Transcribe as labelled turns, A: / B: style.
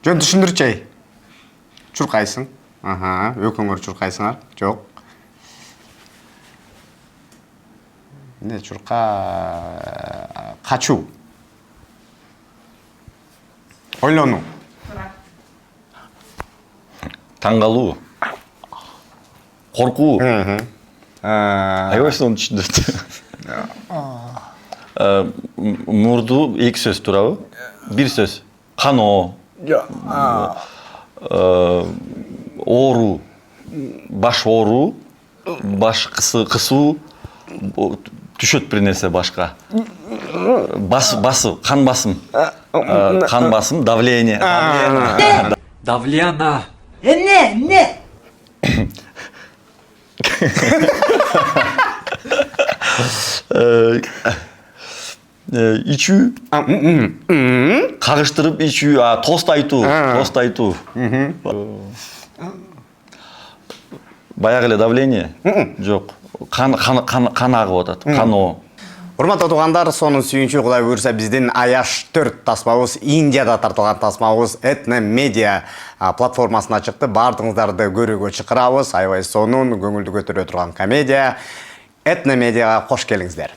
A: Жөн түшүндүрчү. Чуркайсың. Өкүңөр чуркайсыңар. Жок. Не чурка качуу. Ойлонуу.
B: Таң калуу. Коркуу. Аябай соны түшүндүрдү. Мурду эки сөз турабы? Бир сөз. Каноо. Оору. Баш оору. Баш кысуу. Түшөт бир нерсе башка. Кан басым. Кан басым, давление.
C: Давлена.
D: Не?
B: Ичүү. Кагыштырып ичүү, тост айтуу. Баягы эле давление? Жок. Кан агып атат. Каноо.
A: Урматтуу туугандар, сонун сүйүнчү Кудай буйрса биздин Аяш 4 тасмабыз Индияда тартылган тасмабыз Этно Медиа платформасына чыкты. Бардыгыңыздарды көрүүгө чакырабыз. Аябай сонун, көңүлдү көтөрө турган комедия. Этно Медиага кош келиңиздер.